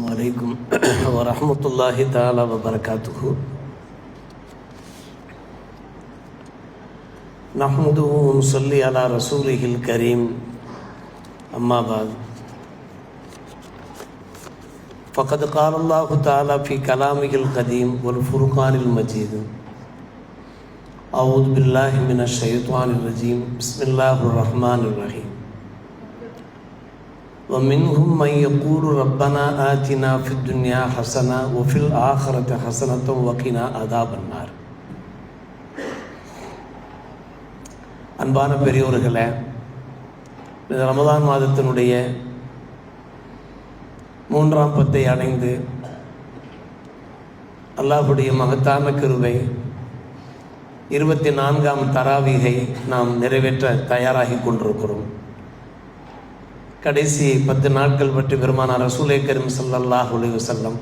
السلام عليكم ورحمة الله تعالى وبركاته. نحمده ونصلي على رسوله الكريم. أما بعد فقد قال الله تعالى في كلامه القديم والفرقان المجيد: أعوذ بالله من الشيطان الرجيم. بسم الله الرحمن الرحيم. ومنهم من يقول ربنا آتنا في الدنيا حسنة وفي الآخرة حسنة وقنا عذاب النار. அன்பான பெரியோர்களே, ரமதான் மாதத்தினுடைய 3ஆம் பத்தை அடைந்து அல்லாஹ்வுடைய மகத்தான கிருபை 24ஆம் தராவீகை நாம் நிறைவேற்ற தயாராகி கொண்டிருக்கிறோம். கடைசி 10 நாட்கள் பற்றி பெருமானார் ரசூலே கரீம் ஸல்லல்லாஹு அலைஹி வஸல்லம்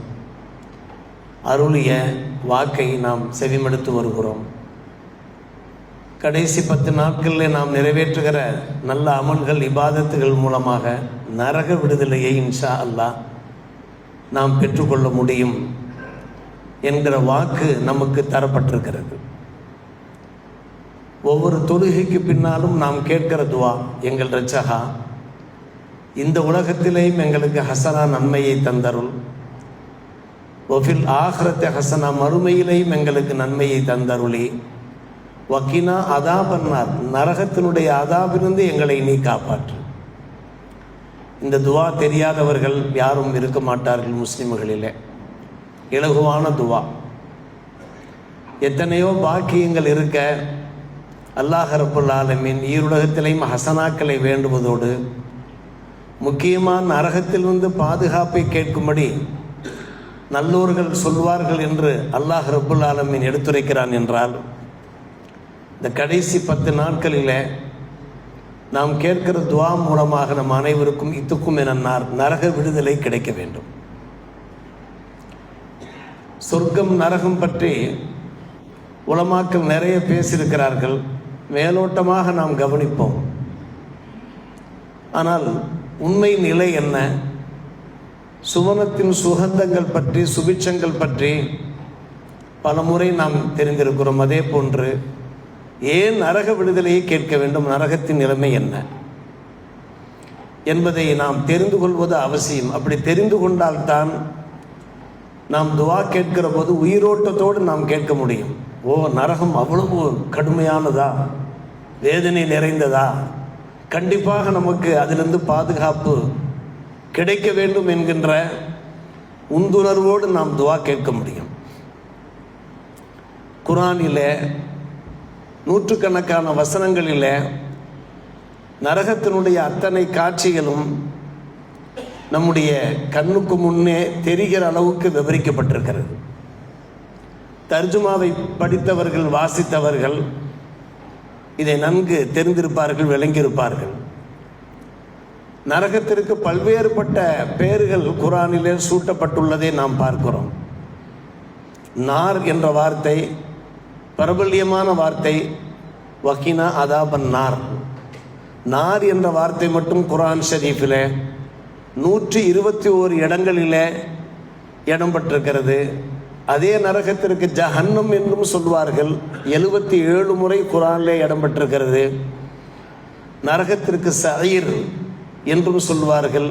அருளிய வாக்கை நாம் செவிமடுத்து வருகிறோம். கடைசி 10 நாட்களில் நாம் நிறைவேற்றுகிற நல்ல அமல்கள், இபாதத்துகள் மூலமாக நரக விடுதலையை இன்ஷா அல்லாஹ் நாம் பெற்றுக்கொள்ள முடியும் என்கிற வாக்கு நமக்கு தரப்பட்டிருக்கிறது. ஒவ்வொரு தொழுகைக்கு பின்னாலும் நாம் கேட்கிற துவா: எங்கள் ரட்சகா, இந்த உலகத்திலேயும் எங்களுக்கு ஹசனா நன்மையை தந்தருள், ஒஃபில் ஆஹ்ரத்தை ஹசனா மறுமையிலேயும் எங்களுக்கு நன்மையை தந்தருளி, வக்கினா அதாபன்னார் நரகத்தினுடைய அதாபிலிருந்து எங்களை நீ காப்பாற்று. இந்த துவா தெரியாதவர்கள் யாரும் இருக்க மாட்டார்கள் முஸ்லிம்களிலே. இலகுவான துவா. எத்தனையோ பாக்கியங்கள் இருக்க அல்லாஹ் ரப்புல் ஆலமீன் ஈருலகத்திலேயும் ஹசனாக்களை வேண்டுவதோடு முக்கியமான நரகத்திலிருந்து பாதுகாப்பை கேட்கும்படி நல்லோர்கள் சொல்வார்கள் என்று அல்லாஹ் ரப்புல் ஆலமீன் எடுத்துரைக்கிறான் என்றால், இந்த கடைசி 10 நாட்களில் நாம் கேட்கிற துவா மூலமாக நம் அனைவருக்கும் இத்துக்கும் என்னார் நரக விடுதலை கிடைக்க வேண்டும். சொர்க்கம் நரகம் பற்றி உலமாக்கள் நிறைய பேசியிருக்கிறார்கள். மேலோட்டமாக நாம் கவனிப்போம். ஆனால் உண்மை நிலை என்ன? சுவனத்தின் சுகந்தங்கள் பற்றி, சுபிட்சங்கள் பற்றி பல முறை நாம் தெரிந்திருக்கிறோம். அதே போன்று ஏன் நரக விடுதலையை கேட்க வேண்டும், நரகத்தின் நிலைமை என்ன என்பதை நாம் தெரிந்து கொள்வது அவசியம். அப்படி தெரிந்து கொண்டால்தான் நாம் துவா கேட்கிற போது உயிரோட்டத்தோடு நாம் கேட்க முடியும். ஓ, நரகம் அவ்வளவு கடுமையானதா, வேதனை நிறைந்ததா, கண்டிப்பாக நமக்கு அதிலிருந்து பாதுகாப்பு கிடைக்க வேண்டும் என்கின்ற உந்துணர்வோடு நாம் துவா கேட்க முடியும். குர்ஆனிலே நூற்றுக்கணக்கான வசனங்களிலே நரகத்தினுடைய அத்தனை காட்சிகளும் நம்முடைய கண்ணுக்கு முன்னே தெரிகிற அளவுக்கு விவரிக்கப்பட்டிருக்கிறது. தர்ஜுமாவை படித்தவர்கள், வாசித்தவர்கள் இதை நன்கு தெரிந்திருப்பார்கள், விளங்கியிருப்பார்கள். நரகத்திற்கு பல்வேறுபட்ட பெயர்கள் குர்ஆனிலே சூட்டப்பட்டுள்ளதை நாம் பார்க்கிறோம். நார் என்ற வார்த்தை பிரபல்யமான வார்த்தை. வக்கினா அதாபன் நார். நார் என்ற வார்த்தை மட்டும் குர்ஆன் ஷரீஃபில் 121 இடங்களிலே இடம் பெற்றிருக்கிறது. அதே நரகத்திற்கு ஜஹன்னம் என்றும் சொல்வார்கள். 77 முறை குர்ஆனிலே இடம் பெற்றிருக்கிறது. நரகத்திற்கு சயீர் என்றும் சொல்வார்கள்.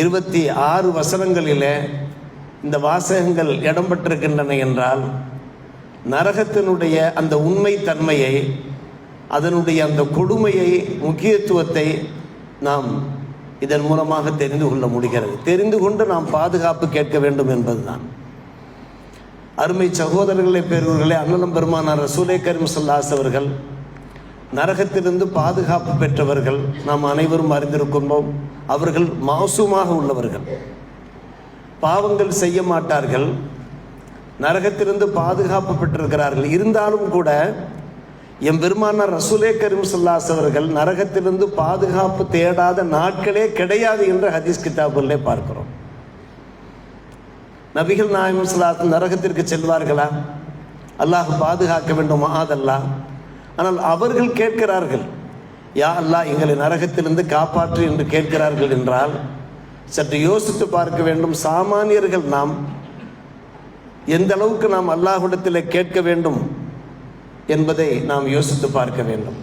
26 வசனங்களிலே இந்த வாசகங்கள் இடம் பெற்றிருக்கின்றன. என்றால் நரகத்தினுடைய அந்த உண்மை தன்மையை, அதனுடைய அந்த கொடுமையை, முக்கியத்துவத்தை நாம் இதன் மூலமாக தெரிந்து கொள்ள முடிகிறது. தெரிந்து கொண்டு நாம் பாதுகாப்பு கேட்க வேண்டும் என்பதுதான். அருமை சகோதரர்களை, பெரியவர்களே, அண்ணலம் பெருமானார் ரசூலே கரீம் ஸல்லல்லாஹு அலைஹி அவர்கள் நரகத்திலிருந்து பாதுகாப்பு பெற்றவர்கள். நாம் அனைவரும் அறிந்திருக்கிறோம். அவர்கள் மாசூமாக உள்ளவர்கள், பாவங்கள் செய்ய மாட்டார்கள், நரகத்திலிருந்து பாதுகாப்பு பெற்றிருக்கிறார்கள். இருந்தாலும் கூட எம் பெருமானார் ரசூலே கரீம் ஸல்லல்லாஹு அலைஹி அவர்கள் நரகத்திலிருந்து பாதுகாப்பு தேடாத நாட்களே கிடையாது என்று ஹதீஸ் கிதாபுகளிலே பார்க்கிறோம். நபிகள் நாயகம் ஸல்லல்லாஹு அலைஹி நரகத்திற்கு செல்வார்களா? அல்லாஹ் பாதுகாக்க வேண்டும், ஆதல்லாஹ். ஆனால் அவர்கள் கேட்கிறார்கள், யா அல்லாஹ் எங்களை நரகத்திலிருந்து காப்பாற்று என்று கேட்கிறார்கள். என்றால் சற்று யோசித்து பார்க்க வேண்டும். சாமானியர்கள் நாம் எந்த அளவுக்கு நாம் அல்லாஹ்விடத்தில் கேட்க வேண்டும் என்பதை நாம் யோசித்து பார்க்க வேண்டும்.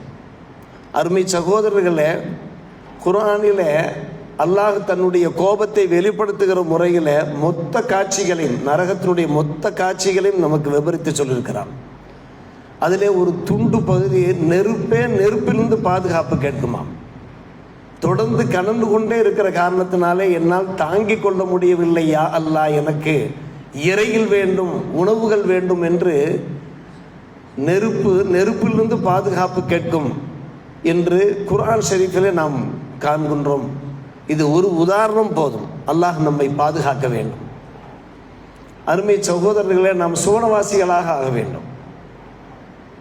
அருமை சகோதரர்களே, குர்ஆனிலே அல்லாஹ் தன்னுடைய கோபத்தை வெளிப்படுத்துகிற முறையில் மொத்த காட்சிகளையும், நரகத்தினுடைய மொத்த காட்சிகளையும் நமக்கு விவரித்து சொல்லியிருக்கிறான். அதிலே ஒரு துண்டு பகுதி நெருப்பிலிருந்து பாதுகாப்பு கேட்குமாம். தொடர்ந்து கனந்து கொண்டே இருக்கிற காரணத்தினாலே என்னால் தாங்கிக் கொள்ள முடியவில்லையா அல்லாஹ், எனக்கு இறையில் வேண்டும், உணவுகள் வேண்டும் என்று நெருப்பிலிருந்து பாதுகாப்பு கேட்கும் என்று குர்ஆன் ஷரீஃபிலே நாம் காண்கின்றோம். இது ஒரு உதாரணம் போதும். அல்லாஹ் நம்மை பாதுகாக்க வேண்டும். அருமை சகோதரர்களே, நாம் சுவனவாசிகளாக ஆக வேண்டும்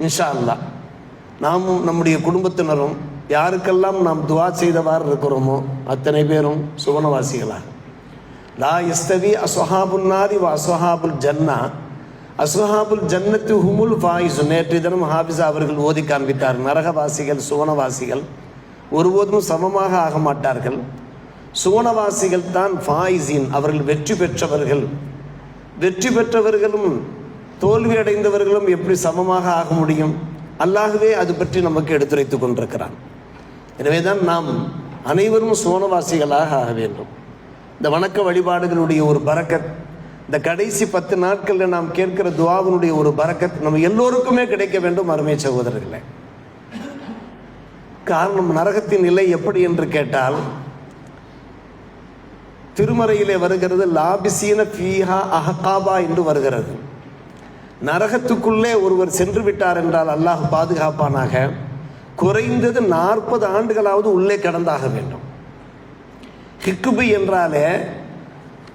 இன்ஷா அல்லாஹ். நாமும் நம்முடைய குடும்பத்தினரும் யாருக்கெல்லாம் நாம் துவா செய்தவாறு இருக்கிறோமோ அத்தனை பேரும் சுவனவாசிகளாக. லா யஸ்தவி அஸ்ஹாபுன் நாரி வ அஸ்ஹாபுல் ஜன்னா அஸ்ஹாபுல் ஜன்னத்து ஹுமுல் ஃபாயிஸ். நேற்று தினம் ஹாஃபிஸா அவர்கள் ஓதி காண்பித்தார். நரகவாசிகள் சுவனவாசிகள் ஒருபோதும் சமமாக ஆக மாட்டார்கள். சுவனவாசிகள் தான் ஃபாயிஸின், அவர்கள் வெற்றி பெற்றவர்கள். வெற்றி பெற்றவர்களும் தோல்வி அடைந்தவர்களும் எப்படி சமமாக ஆக முடியும்? அல்லாஹ்வே அது பற்றி நமக்கு எடுத்துரைத்து கொண்டிருக்கிறான். எனவே தான் நாம் அனைவரும் சுவனவாசிகளாக ஆக வேண்டும். இந்த வணக்க வழிபாடுகளுடைய ஒரு பரக்கத், இந்த கடைசி 10 நாட்களில் நாம் கேட்கிற துஆவினுடைய ஒரு பரக்கத் நம்ம எல்லோருக்குமே கிடைக்க வேண்டும் அருமை சகோதரர்களே. காரணம், நரகத்தின் நிலை எப்படி என்று கேட்டால், திருமறையிலே வருகிறது லாபிசீன ஃபீஹா அஹ்காபா என்று வருகிறது. நரகத்துக்குள்ளே ஒருவர் சென்று விட்டார் என்றால் அல்லாஹ் பாதுகாப்பானாக, குறைந்தது 40 ஆண்டுகளாவது உள்ளே கடந்தாக வேண்டும். ஹிக்குபு என்றாலே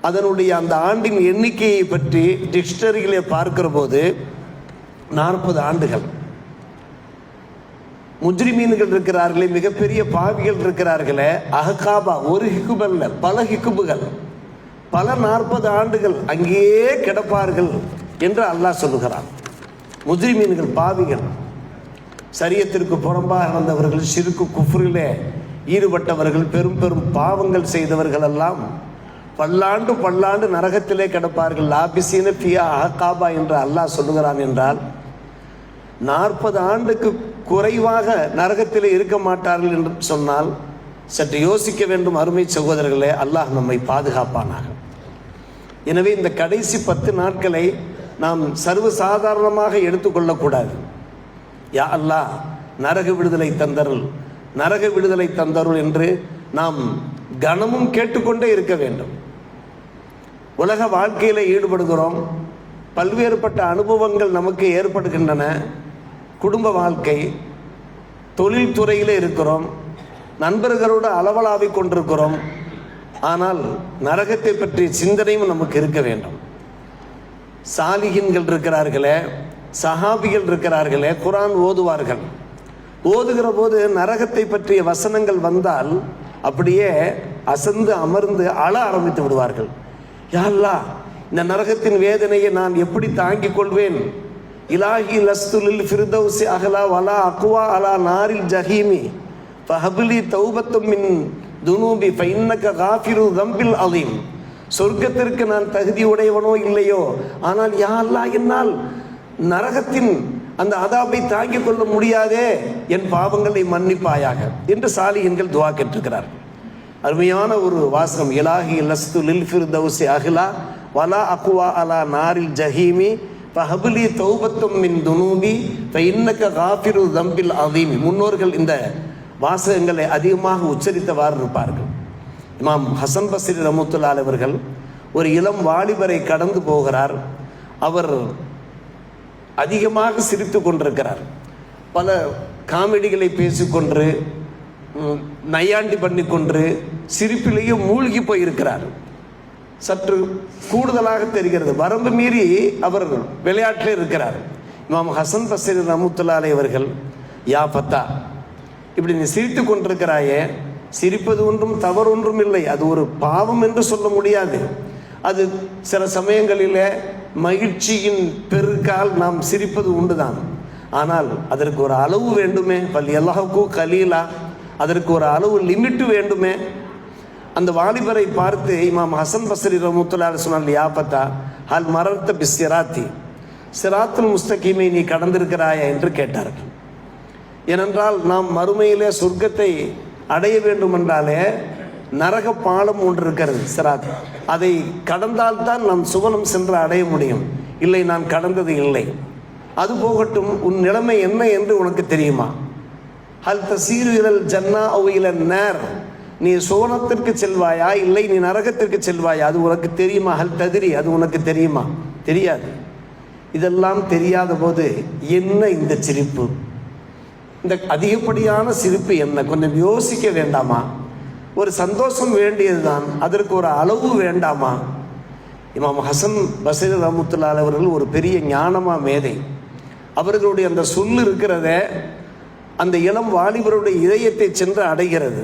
அதனுடைய அந்த ஆண்டின் எண்ணிக்கையை பற்றி டிக்ஷனரியிலே பார்க்கிற போது 40 ஆண்டுகள். முஜ்ரிமீன்கள் இருக்கிறார்களே, மிகப்பெரிய பாவிகள் இருக்கிறார்களே, அஹ்காபா ஒரு ஹிக்குபு அல்ல, பல ஹிக்குபுகள், பல 40 ஆண்டுகள் அங்கேயே கிடப்பார்கள் என்று அல்லாஹ் சொல்லுகிறான். முஜ்ரிமீன்கள், பாவிகள், சரியத்திற்கு புறம்பாக நடந்தவர்கள், ஷிர்கு குஃப்ரிலே ஈடுபட்டவர்கள், பெரும் பெரும் பாவங்கள் செய்தவர்கள் எல்லாம் பல்லாண்டு நரகத்திலே கிடப்பார்கள். லாபிசீன ஃபியா அஹ்காபா என்று அல்லாஹ் சொல்லுகிறான் என்றால் 40 ஆண்டுக்கு குறைவாக நரகத்திலே இருக்க மாட்டார்கள் என்று சொன்னால் சற்று யோசிக்க வேண்டும் அருமை சகோதரர்களே. அல்லாஹ் நம்மை பாதுகாப்பானாக. எனவே இந்த கடைசி 10 நாட்களை நாம் சர்வசாதாரணமாக எடுத்துக்கொள்ளக்கூடாது. யா அல்லாஹ் நரக விடுதலை தந்தருள், நரக விடுதலை தந்தருள் என்று நாம் கனமும் கேட்டுக்கொண்டே இருக்க வேண்டும். உலக வாழ்க்கையில் ஈடுபடுகிறோம், பல்வேறுபட்ட அனுபவங்கள் நமக்கு ஏற்படுகின்றன. குடும்ப வாழ்க்கை, தொழில்துறையில் இருக்கிறோம், நண்பர்களோடு அளவலாவிக் கொண்டிருக்கிறோம். ஆனால் நரகத்தை பற்றிய சிந்தனையும் நமக்கு இருக்க வேண்டும். சாலிகின்கள் இருக்கிறார்களே, சஹாபிகள் இருக்கிறார்களே, குர்ஆன் ஓதுவார்கள். ஓதுகிற போது நரகத்தை பற்றிய வசனங்கள் வந்தால் அப்படியே அசந்து அமர்ந்து அழ ஆரம்பித்து விடுவார்கள். யா அல்லாஹ், இந்த நரகத்தின் வேதனையை நான் எப்படி தாங்கிக் கொள்வேன்? இலாஹி லஸ்துலில் ஃபிர்தௌசி அஹ்லா வலா அக்வா அலா நாரில் ஜஹீமி ஃபஹப்லி தௌபத்தும் மின் துனூபி ஃபஇன்னக காஃபிரு தம்பில் அதீம். சொர்க்கத்திற்கு நான் தகுதி உடையவனோ இல்லையோ, ஆனால் யா அல்லாஹ், என்னால் நரகத்தின் அந்த அதாபை தாங்கிக் கொள்ள முடியாதே, என் பாவங்களை மன்னிப்பாயாக என்று சாலிஹீன்கள் துஆ கேட்டிருக்கிறார். அருமையான ஒரு வாசகம். இலாஹி லஸ்து லில் ஃபிர்தௌசி அஹ்லா வலா அக்வா அலா நாரில் ஜஹீமி ஃபஹப்லி தௌபத்தும் மின் துனூபி ஃபஇன்னக காஃபிரு தம்பில் அதீம். முன்னோர்கள் இந்த வாசகங்களை அதிகமாக உச்சரித்தவாறு இருப்பார்கள். இமாம் ஹசன் பஸ்ரி ரஹ்மத்துல்லாஹி அலைஹி அவர்கள் ஒரு இளம் வாலிபரை கடந்து போகிறார். அவர் அதிகமாக சிரித்து கொண்டிருக்கிறார். பல காமெடிகளை பேசிக்கொண்டு, நையாண்டி பண்ணிக்கொண்டு, சிரிப்பிலேயே மூழ்கி போயிருக்கிறார். சற்று கூடுதலாக தெரிகிறது. வரம்பு மீறி அவர் விளையாட்டில் இருக்கிறார். இமாம் ஹசன் பஸ்ரி ரஹ்மத்துல்லாஹி அலைஹி அவர்கள், யா ஃபத்தா, இப்படி நீ சிரித்து கொண்டிருக்கிறாயே, சிரிப்பது ஒன்றும் தவறு ஒன்றும் இல்லை, அது ஒரு பாவம் என்று சொல்ல முடியாது. அது சில சமயங்களிலே மகிழ்ச்சியின் பெருக்கால் நாம் சிரிப்பது உண்டுதான். ஆனால் அதற்கு ஒரு அளவு வேண்டுமே. பல் எல்லாவுக்கும் கலீலா, அதற்கு ஒரு அளவு லிமிட்டு வேண்டுமே. அந்த வாலிபரை பார்த்து இமாம் ஹசன் பஸ்ரி ரஹ்மத்துல்லாஹி அலைஹி சொன்னார், யா ஃபதா ஹல் மரர்த பிஸ்ஸிராத்தி, சிராத்துல் முஸ்தகீமை நீ கடந்திருக்கிறாயா என்று கேட்டார்கள். ஏனென்றால் நாம் மறுமையிலே சொர்க்கத்தை அடைய வேண்டும் என்றாலே நரக பாலம் ஒன்று இருக்கிறது, சிராத். அதை கடந்தால்தான் நாம் சுவனம் சென்று அடைய முடியும். இல்லை, நான் கடந்தது இல்லை. அது போகட்டும், உன் நிலைமை என்ன என்று உனக்கு தெரியுமா? ஹல் தசீரு இலல் ஜன்னா அவ் இலன் நார், நீ சுவனத்திற்கு செல்வாயா இல்லை நீ நரகத்திற்கு செல்வாயா, அது உனக்கு தெரியுமா? ஹல் ததிரி, அது உனக்கு தெரியுமா? தெரியாது. இதெல்லாம் தெரியாத போது என்ன இந்த சிரிப்பு, இந்த அதிகப்படியான சிரிப்பு என்ன? கொஞ்சம் யோசிக்க வேண்டாமா? ஒரு சந்தோஷம் வேண்டியதுதான், அதற்கு ஒரு அளவு வேண்டாமா? இமாம் ஹசன் பஸ்ரி ரஹ்மத்துல்லாஹி அலைஹி அவர்கள் ஒரு பெரிய ஞானமா மேதை. அவர்களுடைய அந்த சொல் இருக்கிறத அந்த இளம் வாலிபருடைய இதயத்தை சென்று அடைகிறது.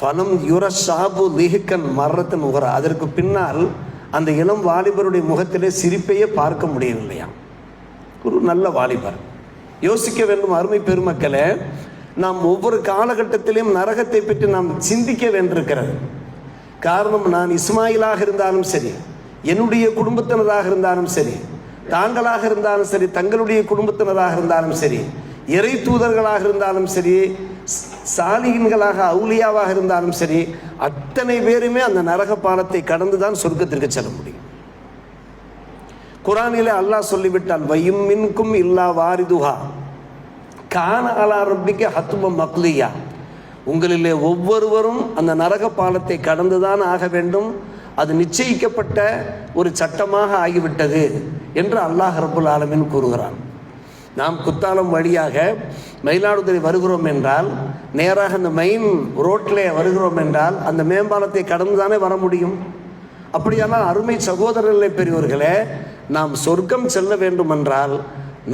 பலம் யுர ஷாபு லிஹிக்கன் மர்ரத்தன் உகரா, அதற்கு பின்னால் அந்த இளம் வாலிபருடைய முகத்திலே சிரிப்பையே பார்க்க முடியவில்லையா? ஒரு நல்ல வாலிபர். யோசிக்க வேண்டும் அருமை பெருமக்களே, நாம் ஒவ்வொரு காலகட்டத்திலையும் நரகத்தை பற்றி நாம் சிந்திக்க வேண்டியிருக்கிறது. காரணம், நான் இஸ்மாயிலாக இருந்தாலும் சரி, என்னுடைய குடும்பத்தினராக இருந்தாலும் சரி, தாங்களாக இருந்தாலும் சரி, தங்களுடைய குடும்பத்தினராக இருந்தாலும் சரி, இறை தூதர்களாக இருந்தாலும் சரி, சாலிகின்களாக அவுலியாவாக இருந்தாலும் சரி, அத்தனை பேருமே அந்த நரக பாலத்தை கடந்துதான் சொர்க்கத்திற்கு செல்ல முடியும். குர்ஆனிலே அல்லாஹ் சொல்லிவிட்டான், வயும் மின்கும் இல்லா வாரிதுஹா கான அலா ரப்பிக்க ஹத்மம் மக்லியா, உங்களிலே ஒவ்வொருவரும் அந்த நரக பாலத்தை கடந்துதான் ஆக வேண்டும், அது நிச்சயிக்கப்பட்ட ஒரு சட்டமாக ஆகிவிட்டது என்று அல்லாஹ் ரப்புல் ஆலமீன் கூறுகிறான். நாம் குத்தாலம் வழியாக மயிலாடுதுறை வருகிறோம் என்றால், நேராக அந்த மெயின் ரோட்டிலே வருகிறோம் என்றால், அந்த மேம்பாலத்தை கடந்து தானே வர முடியும். அப்படியானால் அருமை சகோதரர்களே, பெரியவர்களே, நாம் சொர்க்கம் செல்ல வேண்டும் என்றால்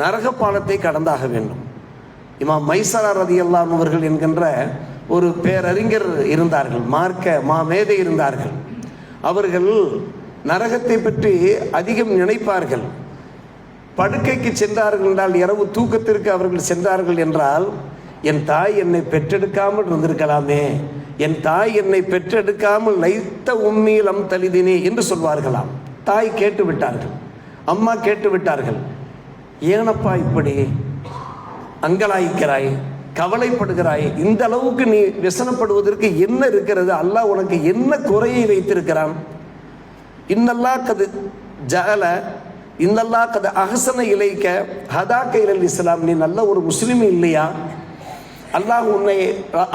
நரக பாலத்தை கடந்தாக வேண்டும். இமாம் மைசரா ரலியல்லாஹு அன்ஹு அவர்கள் என்கின்ற ஒரு பேரறிஞர் இருந்தார்கள், மார்க்க மாமேதை இருந்தார்கள். அவர்கள் நரகத்தை பற்றி அதிகம் நினைப்பார்கள். படுக்கைக்கு சென்றார்கள் என்றால், இரவு தூக்கத்திற்கு அவர்கள் சென்றார்கள் என்றால், என் தாய் என்னை பெற்றெடுக்காமல் இருந்திருக்கலாமே, என் தாய் என்னை பெற்றெடுக்காமல் லைத்த உம்மீலம் தலிதினி என்று சொல்வார்களாம். தாய் கேட்டு விட்டார்கள், அம்மா கேட்டு விட்டார்கள், ஏனப்பா இப்படி அங்கலாய்க்கிறாய், கவலைப்படுகிறாய், இந்த அளவுக்கு நீ விசனப்படுவதற்கு என்ன இருக்கிறது? அல்லாஹ் உனக்கு என்ன குறையை வைத்திருக்கிறான்? இன்னல்லாஹ் கது ஜஅல இன்னல்லாஹ் கது அஹ்ஸன இலைக்க ஹதாக்க இலல் இஸ்லாம், நீ நல்ல ஒரு முஸ்லிம் இல்லையா? அல்லாஹ் உன்னை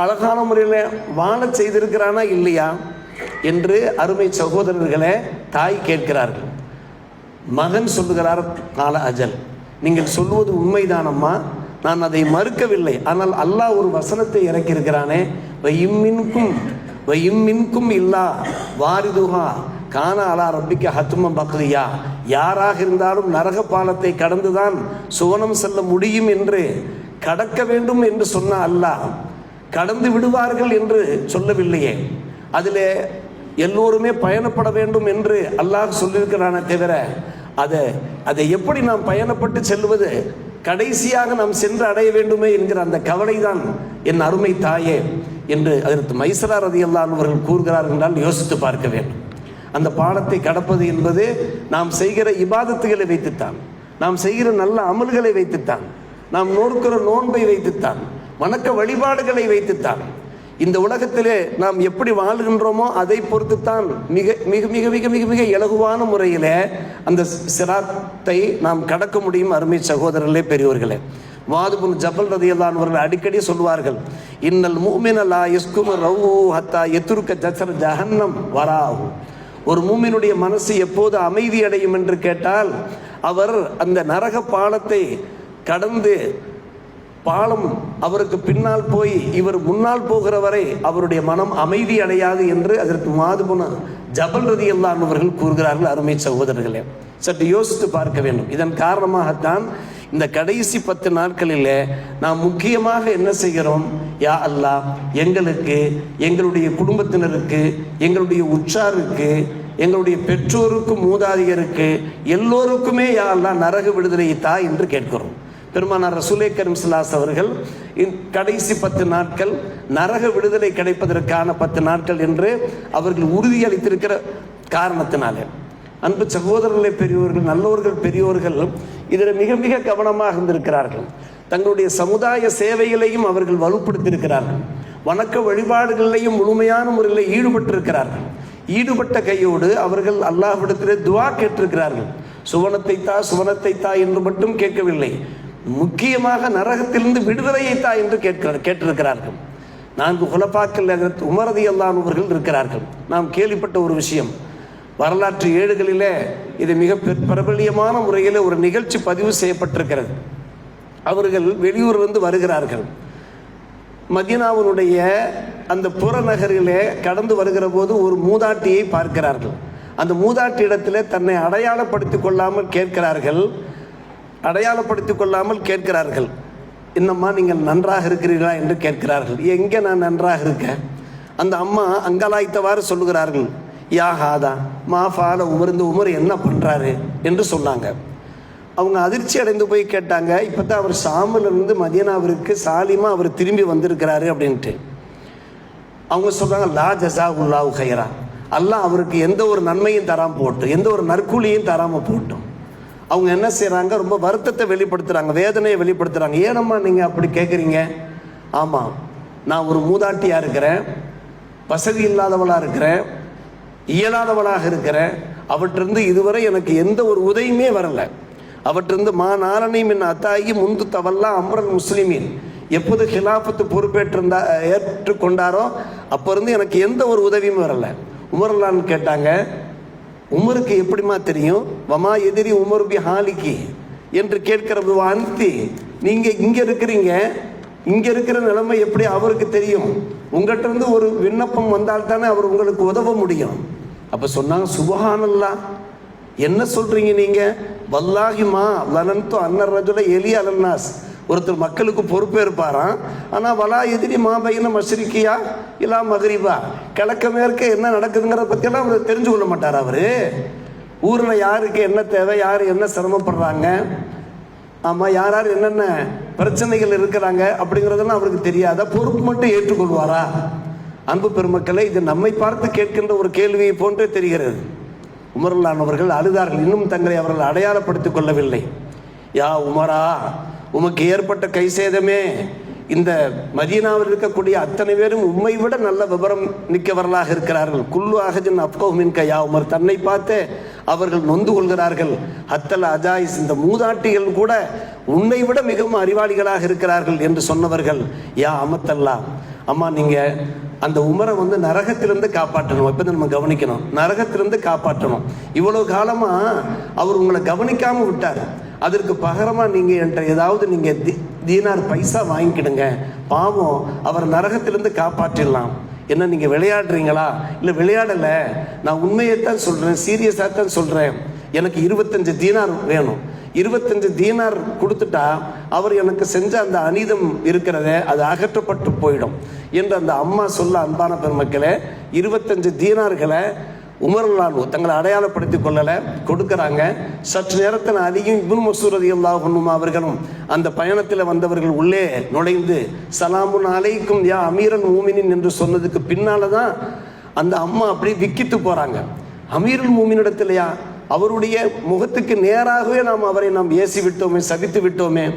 அழகான முறையில் வாழ செய்திருக்கிறானா இல்லையா என்று அருமை சகோதரர்களே தாய் கேட்கிறார்கள். மகன் சொல்லுகிறார், கால அஜல், நீங்கள் சொல்வது உண்மைதானம்மா, நான் அதை மறுக்கவில்லை. ஆனால் அல்லாஹ் ஒரு வசனத்தை இறக்கியிருக்கிறானே, வயிம்மின்கும் இல்லா வாரிதுஹா கான அலா ரப்பிக்க ஹத்மம் பக்லியா, யாராக இருந்தாலும் நரக பாலத்தை கடந்துதான் சுவனம் செல்ல முடியும் என்று, கடக்க வேண்டும் என்று சொன்ன அல்லாஹ் கடந்து விடுவார்கள் என்று சொல்லவில்லையே. அதில் எல்லோருமே பயணப்பட வேண்டும் என்று அல்லாஹ் சொல்லியிருக்கிறானே தவிர, அதை எப்படி நாம் பயணப்பட்டு செல்வது, கடைசியாக நாம் சென்று அடைய வேண்டுமே என்கிற அந்த கவலை தான் என் அருமை தாயே என்று அதற்கு மைசரா ரலியல்லாஹு அன்ஹு அவர்கள் கூறுகிறார்கள் என்றால் யோசித்து பார்க்க வேண்டும். அந்த பாலத்தை கடப்பது என்பது நாம் செய்கிற இபாதத்துகளை வைத்துத்தான், நாம் செய்கிற நல்ல அமல்களை வைத்துத்தான், நாம் நோக்கிற நோன்பை வைத்துத்தான், வணக்க வழிபாடுகளை வைத்துத்தான். இந்த உலகத்திலே நாம் எப்படி வாழ்கின்றோமோ அதை பொறுத்துத்தான் மிக மிக மிக மிக மிக மிக இலகுவான முறையில் அந்த சிராத்தை நாம் கடக்க முடியும். அருமை சகோதரர்களே, பெரியவர்களே, முஆது பின் ஜபல் ரலியல்லாஹு அன்ஹு அவர்கள் அடிக்கடி சொல்வார்கள், இன்னல் முஃமின லா யஸ்குமு ரவ்ஹு ஹத்தா யத்ருக ஜஸர் ஜஹன்னம் வராஹு, ஒரு மூமினுடைய மனசு எப்போது அமைதி அடையும் என்று கேட்டால், அவர் அந்த நரக பாலத்தை கடந்து பாலம் அவருக்கு பின்னால் போய் இவர் முன்னால் போகிற வரை அவருடைய மனம் அமைதி அடையாது என்று அதற்கு முஆது பின் ஜபல் ரலியல்லாஹு அன்ஹு அவர்கள் கூறுகிறார்கள். அருமை சகோதரர்களே, சற்று யோசித்து பார்க்க வேண்டும். இதன் காரணமாகத்தான் இந்த கடைசி 10 நாட்களில் நாம் முக்கியமாக என்ன செய்கிறோம்? யா அல்லாஹ், எங்களுக்கு, எங்களுடைய குடும்பத்தினருக்கு, எங்களுடைய உற்றாருக்கு, எங்களுடைய பெற்றோருக்கு, மூதாதையருக்கு, எல்லோருக்குமே யா அல்லாஹ் நரக விடுதலை தா என்று கேட்கிறோம். பெருமானார் ரசூலே கரீம் ஸல்லல்லாஹு அவர்கள் கடைசி 10 நாட்கள் நரக விடுதலை கிடைப்பதற்கான 10 நாட்கள் என்று அவர்கள் உறுதியளித்திருக்கிற காரணத்தினாலே, அன்பு சகோதரர்களே, பெரியோர்கள், நல்லோர்கள், பெரியோர்கள் இதில் மிக மிக கவனமாக இருந்திருக்கிறார்கள். தங்களுடைய சமுதாய சேவைகளையும் அவர்கள் வலுப்படுத்தியிருக்கிறார்கள். வணக்க வழிபாடுகளிலையும் முழுமையான முறையில் ஈடுபட்டிருக்கிறார்கள். ஈடுபட்ட கையோடு அவர்கள் அல்லாஹ்விடத்திலே துஆ கேட்டிருக்கிறார்கள். சுவனத்தை தா, சுவனத்தை தா என்று மட்டும் கேட்கவில்லை, முக்கியமாக நரகத்திலிருந்து விடுதலையை தா என்று கேட்டிருக்கிறார்கள். 4 குலஃபாக்கள் உமர் ரலியல்லாஹு அன்ஹு அவர்கள் இருக்கிறார்கள். நாம் கேள்விப்பட்ட ஒரு விஷயம், வரலாற்று ஏடுகளிலே இது மிக பிரபலியமான முறையில் ஒரு நிகழ்ச்சி பதிவு செய்யப்பட்டிருக்கிறது. அவர்கள் வெளியூர்லேருந்து வருகிறார்கள். மதீனாவினுடைய அந்த புறநகரிலே கடந்து வருகிற போது ஒரு மூதாட்டியை பார்க்கிறார்கள். அந்த மூதாட்டி இடத்துல தன்னை அடையாளப்படுத்திக் கொள்ளாமல் கேட்கிறார்கள், என்னம்மா நீங்கள் நன்றாக இருக்கிறீர்களா என்று கேட்கிறார்கள். எங்கே நான் நன்றாக இருக்கேன்? அந்த அம்மா அங்கலாய்த்தவாறு சொல்லுகிறார்கள், யா ஹாதா மா ஃபால உமர், இந்த உமர் என்ன பண்ணுறாரு என்று சொன்னாங்க. அவங்க அதிர்ச்சி அடைந்து போய் கேட்டாங்க, இப்போ தான் அவர் ஷாமிலிருந்து மதீனாவிற்கு சாலிமா அவர் திரும்பி வந்திருக்கிறாரு அப்படின்ட்டு. அவங்க சொல்கிறாங்க, லா ஜஸாஹுல்லாஹு கைரா, அல்லாஹ் அவருக்கு எந்த ஒரு நன்மையும் தராமல் போட்டும், எந்த ஒரு நற்கூலியும் தராமல் போட்டும். அவங்க என்ன செய்கிறாங்க, ரொம்ப வருத்தத்தை வெளிப்படுத்துகிறாங்க, வேதனையை வெளிப்படுத்துகிறாங்க. ஏனம்மா நீங்கள் அப்படி கேட்குறீங்க? ஆமாம், நான் ஒரு மூதாட்டியாக இருக்கிறேன், வசதி இல்லாதவளாக இருக்கிறேன், இயலாதவளாக இருக்கிறேன். அவற்றிருந்து இதுவரை எனக்கு எந்த ஒரு உதவியுமே வரலை. அவற்றிருந்து மா நாரணி மின் அத்தாயி முந்து தவல்லா அம்ரல் முஸ்லிமீன், எப்போது ஹிலாஃபத்து ஏற்றுக்கொண்டாரோ அப்போ இருந்து எனக்கு எந்த ஒரு உதவியும் வரலை. உமர்லான்னு கேட்டாங்க, உமருக்கு எப்படிமா தெரியும்? வமா எதிரி உமர் பி ஹாலிக்கு என்று கேட்கிறது. அந்தி, நீங்கள் இங்கே இருக்கிறீங்க, இங்கே இருக்கிற நிலைமை எப்படி அவருக்கு தெரியும்? உங்கள்கிட்ட இருந்து ஒரு விண்ணப்பம் வந்தால்தானே அவர் உங்களுக்கு உதவ முடியும். அப்போ சொன்னாங்க, சுபஹானல்லாஹ், என்ன சொல்கிறீங்க நீங்கள்? வல்லாஹிமா லனன்து அன்னர் ரஜுல எலி அலன்னாஸ், ஒருத்தர் மக்களுக்கு பொறுப்பேற்பாராம், ஆனால் வலா எதிரி மாபையின மஷ்ரிக்கியா இல்லா மகரிபா, கிழக்க மேற்க என்ன நடக்குதுங்கிறத பற்றியெல்லாம் அவர் தெரிஞ்சு கொள்ள மாட்டார். அவர் ஊரில் யாருக்கு என்ன தேவை, யார் என்ன சிரமப்படுறாங்க, ஆமாம், யார் யார் என்னென்ன பிரச்சனைகள் இருக்கிறாங்க அப்படிங்கிறதெல்லாம் அவருக்கு தெரியாத, பொறுப்பு மட்டும் ஏற்றுக்கொள்வாரா? அன்பு பெருமக்களை, இது நம்மை பார்த்து கேட்கின்ற ஒரு கேள்வியை போன்றே தெரிகிறது. உமர்லானவர்கள் அழுதார்கள். இன்னும் தங்களை அவர்கள் அடையாளப்படுத்திக் கொள்ளவில்லை. யா உமரா, உமக்கு ஏற்பட்ட கை சேதமே, இந்த மதீனாவில் இருக்கக்கூடிய அத்தனை பேரும் உம்மை விட நல்ல விவரம் மிக்கவர்களாக இருக்கிறார்கள். குல்லு அஹதின் அப்கஹு மின்க யா உமர், தன்னை பார்த்து அவர்கள் நொந்து கொள்கிறார்கள். ஹத்தல் அஜாயிஸ், இந்த மூதாட்டிகள் கூட உன்னை விட மிகவும் அறிவாளிகளாக இருக்கிறார்கள் என்று சொன்னவர்கள். யா அமத்தல்லா, அம்மா நீங்கள் அந்த உமரை நரகத்திலிருந்து காப்பாற்றணும். இப்போ நம்ம கவனிக்கணும், நரகத்திலிருந்து காப்பாற்றணும். இவ்வளோ காலமாக அவர் உங்களை கவனிக்காமல் விட்டார். அதற்கு பகரமாக நீங்கள் என்கிட்ட ஏதாவது நீங்கள் தீனார் பைசா வாங்கிக்கிடுங்க, பாவம் அவர் நரகத்திலிருந்து காப்பாற்றிடலாம். என்ன நீங்கள் விளையாடுறீங்களா? இல்லை விளையாடலை, நான் உண்மையைத்தான் சொல்கிறேன், சீரியஸாக தான் சொல்கிறேன். எனக்கு 25 தீனார் வேணும். 25 தீனார் கொடுத்துட்டா அவர் எனக்கு செஞ்ச அந்த அநீதம் இருக்கிறதே அது அகற்றப்பட்டு போயிடும் என்று அந்த அம்மா சொல்ல, அன்பான பெருமக்களே, 25 தீனார்களை உமர்லானு தங்களை அடையாளப்படுத்தி கொள்ளலை, கொடுக்குறாங்க. சற்று நேரத்தில் அலியும் இப்னு மஸ்ஊத் ரலியல்லாஹு அன்ஹு அவர்களும் அந்த பயணத்தில் வந்தவர்கள் உள்ளே நுழைந்து சலாமுன் அலைக்கும் யா அமீரல் மூமினின் என்று சொன்னதுக்கு பின்னால தான் அந்த அம்மா அப்படியே விக்கித்து போகிறாங்க. அமீருல் மூமினிடத்திலையா, அவருடைய முகத்துக்கு நேராகவே அவரை ஏசி விட்டோமே, சபித்து விட்டோமே,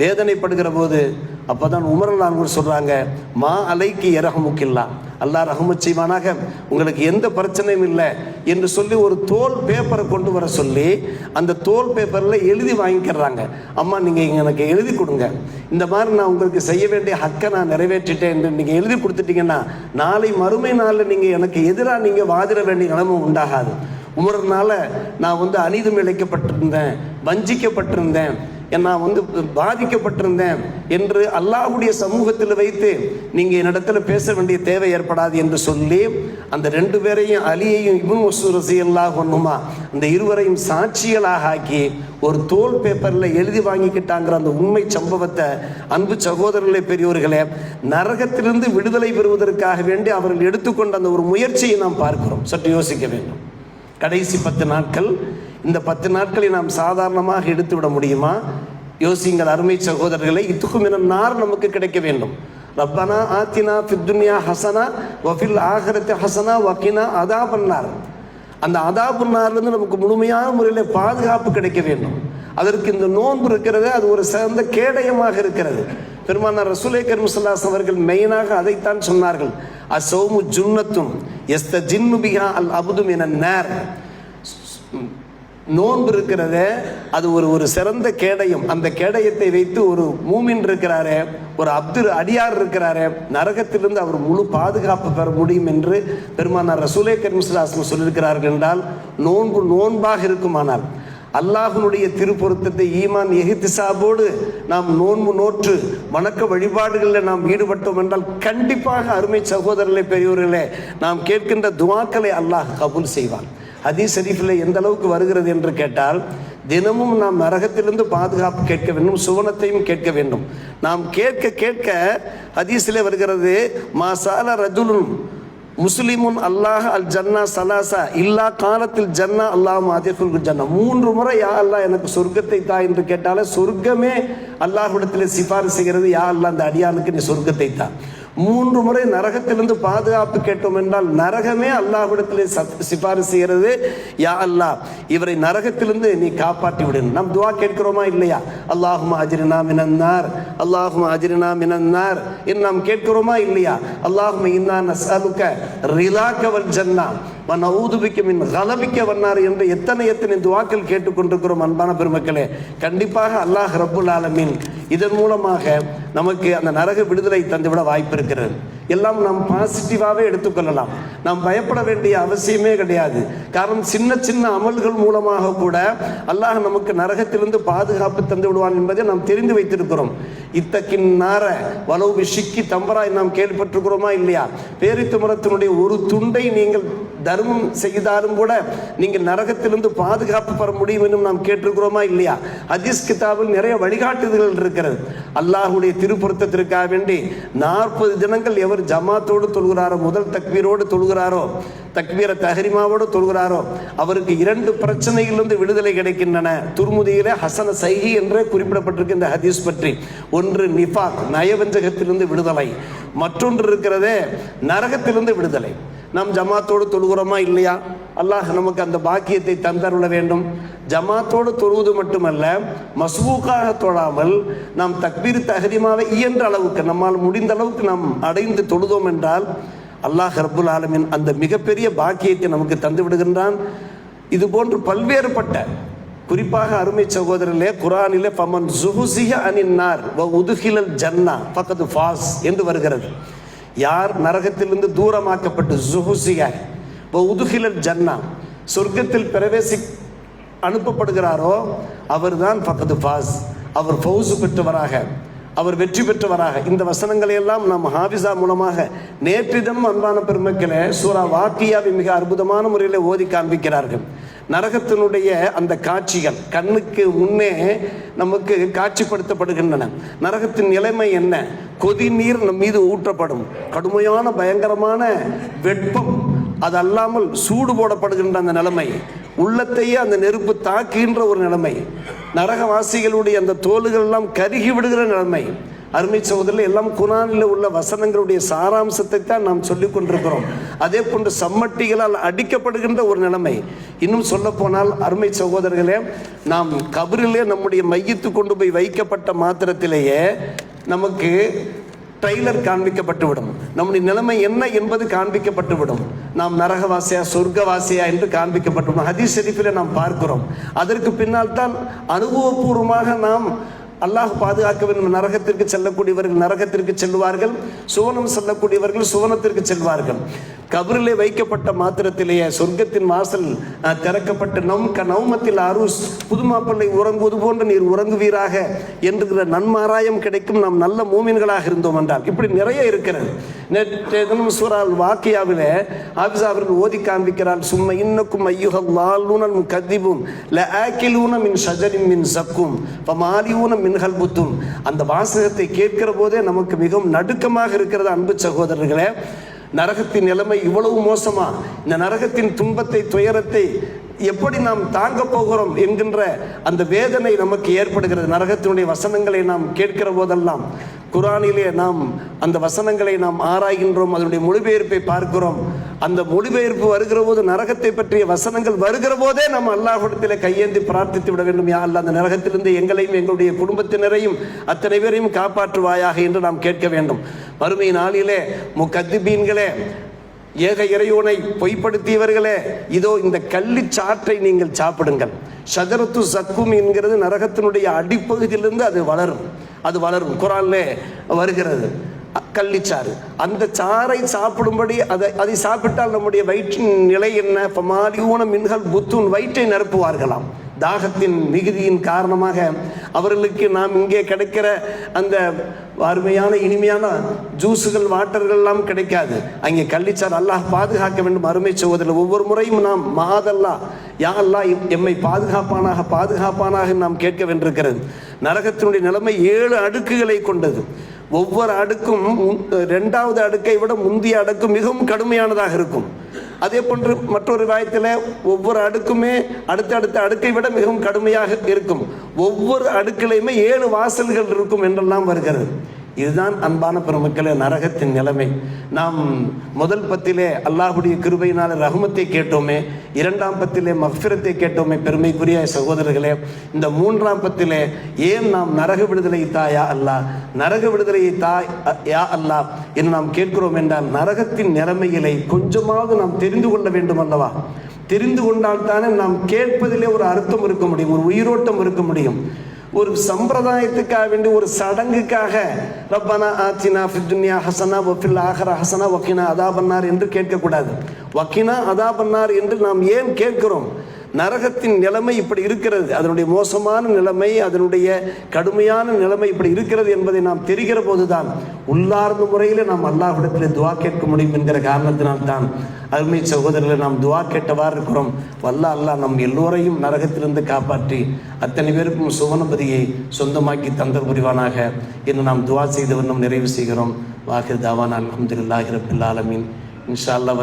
வேதனைப்படுகிற போது அப்போதான் உமர்லான் சொல்கிறாங்க, மா அலைக்கு இரஹமுக்கில்லா, அல்லாஹ் ரஹமத் செய்வானாக, உங்களுக்கு எந்த பிரச்சனையும் இல்லை என்று சொல்லி ஒரு தோல் பேப்பரை கொண்டு வர சொல்லி அந்த தோல் பேப்பரில் எழுதி வாங்கிக்கிறாங்க. அம்மா நீங்கள் எனக்கு எழுதி கொடுங்க, இந்த மாதிரி நான் உங்களுக்கு செய்ய வேண்டிய ஹக்கை நான் நிறைவேற்றிட்டேன் என்று நீங்கள் எழுதி கொடுத்துட்டீங்கன்னா நாளை மறுமை நாளில் நீங்கள் எனக்கு எதிராக நீங்கள் வாதிட வேண்டிய நிலைமை உண்டாகாது. உமர்னால நான் அநீதம் இழைக்கப்பட்டிருந்தேன், வஞ்சிக்கப்பட்டிருந்தேன், நான் பாதிக்கப்பட்டிருந்தேன் என்று அல்லாஹ்வுடைய சமூகத்தில் வைத்து நீங்கள் என்னிடத்தில் பேச வேண்டிய தேவை ஏற்படாது என்று சொல்லி அந்த 2 பேரையும், அலியையும் இப்னு மஸ்ஊத் ரலியல்லாஹு அன்ஹுமா, அந்த இருவரையும் சாட்சிகளாக ஆக்கி ஒரு தோல் பேப்பரில் எழுதி வாங்கிக்கிட்டாங்கிற அந்த உண்மை சம்பவத்தை, அன்பு சகோதரர்களே, பெரியோர்களே, நரகத்திலிருந்து விடுதலை பெறுவதற்காக வேண்டி அவர்கள் எடுத்துக்கொண்ட அந்த ஒரு முயற்சியை நாம் பார்க்கிறோம். சற்று யோசிக்க வேண்டும். கடைசி 10 நாட்கள், இந்த 10 நாட்களை நாம் சாதாரணமாக எடுத்துவிட முடியுமா? யோசிங்கள் அருமை சகோதரர்களை, இத்துக்கும் என நார் நமக்கு கிடைக்க வேண்டும். ரப்பனா ஆத்தினா ஃபித் துன்யா ஹசனா வஃபில் ஆஹிரத்தி ஹசனா வகினா அதாபன்னார். அந்த அதாபன்னார்லேருந்து நமக்கு முழுமையான முறையில் பாதுகாப்பு கிடைக்க வேண்டும். அதற்கு இந்த நோன்பு இருக்கிறது, அது ஒரு சிறந்த கேடயமாக இருக்கிறது. பெருமானார் ரசூலை கரீம் ஸல்லல்லாஹு அலைஹி அவர்கள் மெயினாக அதைத்தான் சொன்னார்கள். அஸ்ஸௌமு ஜுன்னத்துன் யஸ்தஜின்னு பிஹா அல் அப்து மினன் நார். நோன்பு இருக்கிறத அது ஒரு சிறந்த கேடயம். அந்த கேடயத்தை வைத்து ஒரு மூமின் இருக்கிறாரே, ஒரு அடியார் இருக்கிறாரே, நரகத்திலிருந்து அவர் முழு பாதுகாப்பு பெற முடியும் என்று பெருமானார் ரசூலை கரீம் ஸல்லல்லாஹு அலைஹி சொல்லியிருக்கிறார்கள். என்றால் நோன்பு நோன்பாக இருக்குமானால் அல்லாஹ்வுடைய திருப்பொருத்தத்தை ஈமான் எஹ்திசாபோடு நாம் நோன்பு நோற்று வணக்க வழிபாடுகளில் நாம் ஈடுபட்டோம் என்றால் கண்டிப்பாக அருமை சகோதரர்களே, பெரியோர்களே, நாம் கேட்கின்ற துஆக்களை அல்லாஹ் கபூல் செய்வான். ஹதீஸ் ஷரீஃபில் எந்த அளவுக்கு வருகிறது என்று கேட்டால், தினமும் நாம் நரகத்திலிருந்து பாதுகாப்பு கேட்க வேண்டும், சுவனத்தையும் கேட்க வேண்டும். நாம் கேட்க கேட்க ஹதீஸிலே வருகிறது, மாசால ரஜுலுன் முஸ்லிமுன் அல்லாஹ் அல் ஜன்னா சலாசா இல்லா காலத்தில் ஜன்னா அல்லாஹ் அதிகுல் ஜன்னா. 3 முறை யா அல்லாஹ் எனக்கு சொர்க்கத்தை தா என்று கேட்டாலே சொர்க்கமே அல்லாஹ்விடத்தில் சிபாரிசு செய்கிறது, யா அல்லாஹ் அந்த அடியானுக்கு நீ சொர்க்கத்தை தா. 3 முறை நரகத்திலிருந்து பாதுகாப்பு கேட்டோம் என்றால் நரகமே அல்லாஹ்விடத்தில் சிபாரிசு செய்கிறது, யா அல்லாஹ் இவரை நரகத்திலிருந்து நீ காப்பாற்றி விடு. நாம் துஆ கேட்கிறோமா இல்லையா? அல்லாஹும்ம அஜ்ரினா மினன்னார், அல்லாஹும்ம அஜ்ரினா மினன்னார் என்று நாம் கேட்கிறோமா இல்லையா? அல்லாஹும்ம இன்னா நஸ்அலுக ரிலாக வல் ஜன்னா வ நஊது பிக மின் கலபிக வன்னார் என்று எத்தனை துஆக்கள் கேட்டுக்கொண்டிருக்கிறோம். அன்பான பெருமக்களே, கண்டிப்பாக அல்லாஹ் ரப்புல் ஆலமீன் இதன் மூலமாக நமக்கு அந்த நரக விடுதலை தந்துவிட வாய்ப்பு இருக்கிறது. எல்லாம் நாம் பாசிட்டிவாகவே எடுத்துக்கொள்ளலாம். நாம் பயப்பட வேண்டிய அவசியமே கிடையாது. காரணம், சின்ன சின்ன அமல்கள் மூலமாக கூட அல்லாஹ் நமக்கு நரகத்திலிருந்து பாதுகாப்பு தந்து விடுவான் என்பதை நாம் தெரிந்து வைத்திருக்கிறோம். இத்தக்கின் நார வலவு சிக்கி தம்பராய் நாம் கேள்விப்பட்டிருக்கிறோமா இல்லையா? பேரித்து மரத்தினுடைய ஒரு துண்டை நீங்கள் தர்மம் செய்தாலும் கூட நீங்கள் நரகத்திலிருந்து பாதுகாப்பு பெற முடியும் என்று நாம் கேட்டிருக்கிறோமா இல்லையா? ஹதீஸ் கிதாபில் நிறைய வழிகாட்டுதல்கள் இருக்கிறது. அல்லாஹ்வுடைய திருப்பொருத்தத்திற்காக வேண்டி 40 தினங்கள் எவர் ஜமாத்தோடு தொழுகிறாரோ, முதல் தக்பீரோடு தொழுகிறாரோ, தக்பீர தஹ்ரீமாவோடு தொழுகிறாரோ, அவருக்கு 2 பிரச்சனைகளிலிருந்து விடுதலை கிடைக்கின்றன. துர்முதியிலே ஹசன சைஹி என்றே குறிப்பிடப்பட்டிருக்க இந்த ஹதீஸ் பற்றி. ஒன்று நிஃபாக், நயவஞ்சகத்திலிருந்து விடுதலை. மற்றொன்று இருக்கிறதே நரகத்திலிருந்து விடுதலை. நாம் ஜமாத்தோடு தொழுகிறோமா இல்லையா? அல்லாஹ் நமக்கு அந்த பாக்கியத்தை தந்தருள வேண்டும். ஜமாத்தோடு தொழுவது மட்டுமல்ல, மஸ்பூக்காக தொழாமல் நாம் தக்பீர் தஹ்ரீமாவை இயன்ற அளவுக்கு, நம்மால் முடிந்த அளவுக்கு நாம் அடைந்து தொழுதோம் என்றால் அல்லாஹ் ரப்புல் ஆலமீன் அந்த மிகப்பெரிய பாக்கியத்தை நமக்கு தந்து விடுகின்றான். இது போன்று பல்வேறுபட்ட, குறிப்பாக அருமை சகோதரர்களே, குர்ஆனிலே ஃபமன் ஸுஹ்ஸிஹ அனின் நார் வ உத்ஹிலல் ஜன்னா ஃபகத் ஃபாஸ் என்று வருகிறது. யார் நரகத்திலிருந்து தூரமாக்கப்பட்டு ஸுஹ்ஸிஹ வ உத்ஹிலல் ஜன்னா, சொர்க்கத்தில் அனுப்பப்படுகிறாரோ அவர்தான் ஃபகத் ஃபாஸ், அவர் ஃபௌஸ் பெற்றவராக, அவர் வெற்றி பெற்றவராக. இந்த வசனங்களை எல்லாம் நாம் ஹாஃபிஸா மூலமாக நேற்றிடம் அன்பான பெருமக்களே சூரா வாக்கியாவை மிக அற்புதமான முறையில் ஓதி காண்பிக்கிறார்கள். நரகத்தினுடைய அந்த காட்சிகள் கண்ணுக்கு முன்னே நமக்கு காட்சிப்படுத்தப்படுகின்றன. நரகத்தின் நிலைமை என்ன? கொதி நீர் நம் மீது ஊற்றப்படும், கடுமையான பயங்கரமான வெப்பம், அது அல்லாமல் சூடு போடப்படுகின்ற அந்த நிலைமை, உள்ளத்தையே அந்த நெருப்பு தாக்குகின்ற ஒரு நிலைமை, நரகவாசிகளுடைய அந்த தோள்கள் எல்லாம் கருகி விடுகிற நிலைமை. அருமை சகோதரர்கள், எல்லாம் குர்ஆனில் உள்ள வசனங்களுடைய சாராம்சத்தை தான் நாம் சொல்லிக் கொண்டிருக்கிறோம். அதே போன்று சம்மட்டிகளால் அடிக்கப்படுகின்ற ஒரு நிலைமை. இன்னும் சொல்ல போனால் அருமை சகோதரர்களே, நாம் கபரிலே நம்முடைய மையத்து கொண்டு போய் வைக்கப்பட்ட மாத்திரத்திலேயே நமக்கு ட்ரெய்லர் காண்பிக்கப்பட்டுவிடும். நம்முடைய நிலைமை என்ன என்பது காண்பிக்கப்பட்டுவிடும். நாம் நரகவாசியா சொர்க்கவாசியா என்று காண்பிக்கப்பட்டுவிடும். ஹதீஸ் ஷரீஃபில் நாம் பார்க்கிறோம். அதற்கு பின்னால் தான் அனுபவபூர்வமாக நாம் அல்லாஹ் பாதுகாக்க வேண்டும். நரகத்திற்கு செல்லக்கூடியவர்கள் நரகத்திற்கு செல்வார்கள், சுவனம் செல்லக்கூடியவர்கள் சுவனத்திற்கு செல்வார்கள். கபரிலே வைக்கப்பட்ட மாத்திரத்திலேயே சொர்க்கத்தின் வாசல் திறக்கப்பட்டு நௌமத்தில் அரூஸ், புதுமாப்பிள்ளை உறங்குவது போன்று நீர் உறங்குவீராக என்கிற நன்மாராயம் கிடைக்கும். நாம் நல்ல மூமின்களாக இருந்தோம் என்றால். இப்படி நிறைய இருக்கிறது. நேற்று தினம் சூரா வாக்கியாவிலே ஹாஃபிஸ் அவர்கள் ஓதி காண்பிக்கிறார். சும்ம இன்னக்கும் ஐயுஹல் லாலூனல் முகத்திபூன் லஆகிலூன மின் ஷஜரின் மின் ஸக்கும் ஃபமாலியூன மின்ஹல் புத்தூன். அந்த வாசகத்தை கேட்கிற போதே நமக்கு மிகவும் நடுக்கமாக இருக்கிறது. அன்பு சகோதரர்களே, நரகத்தின் நிலைமை இவ்வளவு மோசமா? இந்த நரகத்தின் துன்பத்தை, துயரத்தை எப்படி நாம் தாங்க போகிறோம் என்கின்ற அந்த வேதனை நமக்கு ஏற்படுகிறது. நரகத்தினுடைய வசனங்களை நாம் கேட்கிற போதெல்லாம், குர்ஆனிலே நாம் அந்த வசனங்களை நாம் ஆராய்கின்றோம், அதனுடைய மொழிபெயர்ப்பை பார்க்கிறோம். அந்த மொழிபெயர்ப்பு வருகிற போது, நரகத்தை பற்றிய வசனங்கள் வருகிற போதே நம்ம அல்லாஹ்விடத்திலே கையேந்தி பிரார்த்தித்து விட வேண்டும், யா அல்லாஹ் அந்த நரகத்திலிருந்து எங்களையும் எங்களுடைய குடும்பத்தினரையும் அத்தனை பேரையும் காப்பாற்றுவாயாக என்று நாம் கேட்க வேண்டும். மறுமை நாளிலே முகத்திபீன்களே, ஏக இறைவனை பொய்ப்படுத்தியவர்களே, இதோ இந்த கள்ளிச்சாற்றை நீங்கள் சாப்பிடுங்கள். ஷஜரத்து சக்கும் என்கிறது நரகத்தினுடைய அடிப்பகுதியிலிருந்து அது வளரும். குர்ஆனிலே வருகிறது கள்ளிச்சாறு. அந்த சாறை சாப்பிடும்படி அதை சாப்பிட்டால் நம்முடைய வயிற்றின் நிலை என்ன? ஃபமாலியூன மின்ஹல் புத்தூன், வயிற்றை நிரப்புவார்களாம். தாகத்தின் மிகுதியின் காரணமாக அவர்களுக்கு நாம் இங்கே கிடைக்கிற அந்த அருமையான இனிமையான ஜூஸுகள், வாட்டர்கள் எல்லாம் கிடைக்காது. அங்கே கள்ளிச்சாறு. அல்லாஹ் பாதுகாக்க வேண்டும். அருமை சகோதரர்கள், ஒவ்வொரு முறையும் நாம் மஹாதல்லா, யா அல்லாஹ் எம்மை பாதுகாப்பானாக நாம் கேட்க வேண்டியிருக்கிறது. நரகத்தினுடைய நிலைமை 7 அடுக்குகளை கொண்டது. ஒவ்வொரு அடுக்கும் 2வது அடுக்கை விட முந்தைய அடுக்கு மிகவும் கடுமையானதாக இருக்கும். அதே போன்று மற்றொரு வாயத்தில் ஒவ்வொரு அடுக்குமே அடுத்த அடுக்கை விட மிகவும் கடுமையாக இருக்கும். ஒவ்வொரு அடுக்கிலையுமே 7 வாசல்கள் இருக்கும் என்றெல்லாம் வருகிறது. இதுதான் அன்பான பெருமக்களே நரகத்தின் நிலைமை. நாம் முதல் பத்திலே அல்லாஹ்வுடைய கிருபையினால் ரஹ்மத்தை கேட்டோமே, 2ஆம் பத்திலே மக்ஃபிரத்தை கேட்டோமே. பெருமைக்குரிய சகோதரர்களே, இந்த 3ஆம் பத்திலே ஏன் நாம் நரக விடுதலை தாயா அல்லாஹ், நரக விடுதலையை தாய் யா அல்லாஹ் என்று நாம் கேட்கிறோம் என்றால், நரகத்தின் நிலைமைகளை கொஞ்சமாவது நாம் தெரிந்து கொள்ள வேண்டும் அல்லவா? தெரிந்து கொண்டால் தானே நாம் கேட்பதிலே ஒரு அர்த்தம் இருக்க முடியும், ஒரு உயிரோட்டம் இருக்க முடியும். ஒரு சம்பிரதாயத்துக்காக வேண்டி, ஒரு சடங்குக்காக ரப்பனா ஆத்தினா ஃபித் துன்யா ஹஸனா வ ஃபில் ஆஹிரா ஹஸனா வகினா அதாபன்னார் என்று கேட்கக்கூடாது. வகினா அதாபன்னார் என்று நாம் ஏன் கேட்கிறோம்? நரகத்தின் நிலைமை இப்படி இருக்கிறது, அதனுடைய மோசமான நிலைமை, அதனுடைய கடுமையான நிலைமை இப்படி இருக்கிறது என்பதை நாம் தெரிகிற போதுதான் உள்ளார்ந்த முறையில் நாம் அல்லாஹ்விடத்தில் துவா கேட்க முடியும் என்கிற காரணத்தினால்தான் அருமை சகோதரர்களை நாம் துவா கேட்டவாறு இருக்கிறோம். அல்லாஹ் நம் எல்லோரையும் நரகத்திலிருந்து காப்பாற்றி அத்தனை பேருக்கும் சுவனபதியை சொந்தமாக்கி தந்தர் புரிவானாக என்று நாம் துவா செய்து வண்ணம் நிறைவு செய்கிறோம். வாஹிர் தாவானா அல்ஹம்துலில்லாஹி ரப்பில் ஆலமீன். இன்ஷா அல்லாஹ்